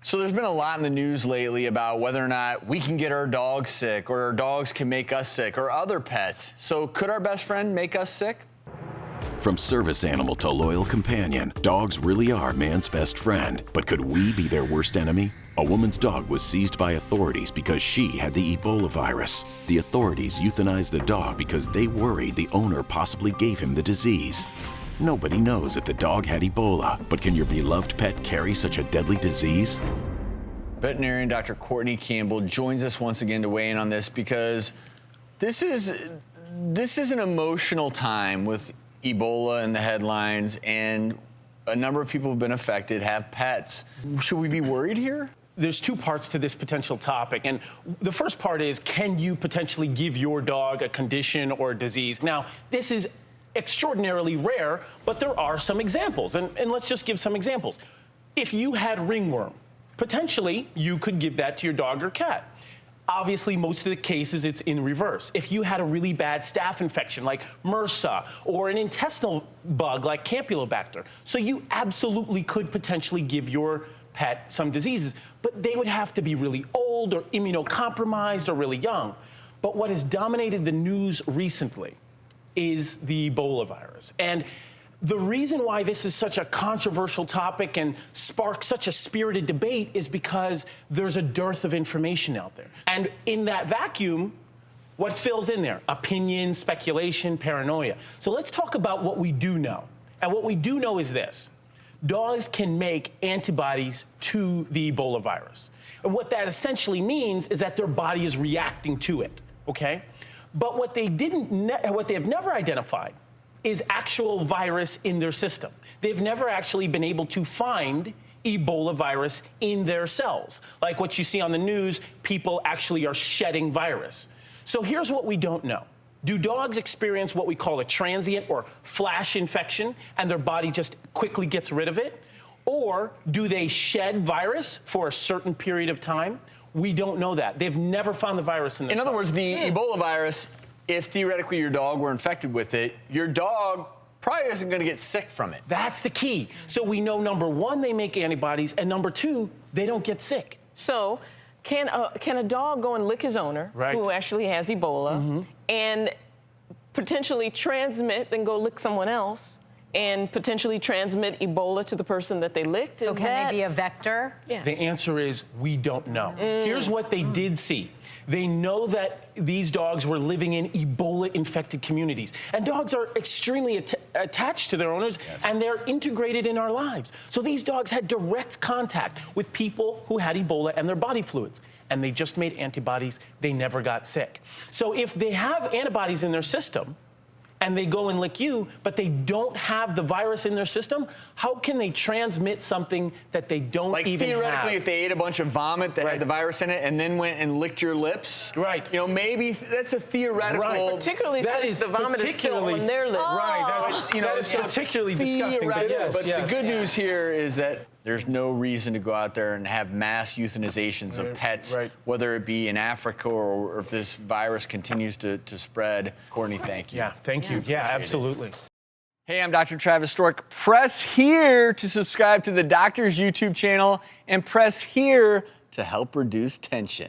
So there's been a lot in the news lately about whether or not we can get our dogs sick or our dogs can make us sick or other pets. So could our best friend make us sick? From service animal to loyal companion, dogs really are man's best friend. But could we be their worst enemy? A woman's dog was seized by authorities because she had the Ebola virus. The authorities euthanized the dog because they worried the owner possibly gave him the disease. Nobody knows if the dog had Ebola, but can your beloved pet carry such a deadly disease? Veterinarian Dr. Courtney Campbell joins us once again to weigh in on this because this is an emotional time with Ebola in the headlines, and a number of people have been affected, have pets. Should we be worried here? There's two parts to this potential topic, and the first part is, can you potentially give your dog a condition or a disease? Now, this is extraordinarily rare, but there are some examples, and let's just give some examples. If you had ringworm, potentially you could give that to your dog or cat. Obviously, most of the cases, it's in reverse. If you had a really bad staph infection like MRSA or an intestinal bug like Campylobacter, so you absolutely could potentially give your pet some diseases, but they would have to be really old or immunocompromised or really young. But what has dominated the news recently is the Ebola virus. And the reason why this is such a controversial topic and sparks such a spirited debate is because there's a dearth of information out there. And in that vacuum, what fills in there? Opinion, speculation, paranoia. So let's talk about what we do know. And what we do know is this. Dogs can make antibodies to the Ebola virus. And what that essentially means is that their body is reacting to it, okay? But what they have never identified is actual virus in their system. They've never actually been able to find Ebola virus in their cells. Like what you see on the news, people actually are shedding virus. So here's what we don't know. Do dogs experience what we call a transient or flash infection and their body just quickly gets rid of it? Or do they shed virus for a certain period of time? We don't know that. They've never found the virus in their cells. In other words, the Ebola virus, if theoretically your dog were infected with it, your dog probably isn't going to get sick from it. That's the key. So we know, number one, they make antibodies, and number two, they don't get sick. So can a dog go and lick his owner, who actually has Ebola, and potentially transmit, then go lick someone else, and potentially transmit Ebola to the person that they licked? So can they be a vector? Yeah. The answer is we don't know. Here's what they did see. They know that these dogs were living in Ebola-infected communities. And dogs are extremely attached to their owners, and they're integrated in our lives. So these dogs had direct contact with people who had Ebola and their body fluids. And they just made antibodies. They never got sick. So if they have antibodies in their system, and they go and lick you, but they don't have the virus in their system, how can they transmit something that they don't even have? Like theoretically, if they ate a bunch of vomit that had the virus in it and then went and licked your lips, you know, maybe that's a theoretical. Particularly since the vomit is still on their lips. That's particularly disgusting. But the good news here is that there's no reason to go out there and have mass euthanizations of pets, whether it be in Africa or if this virus continues to spread. Courtney, thank you. Yeah, thank you. Yeah, absolutely. Hey, I'm Dr. Travis Stork. Press here to subscribe to the doctor's YouTube channel and press here to help reduce tension.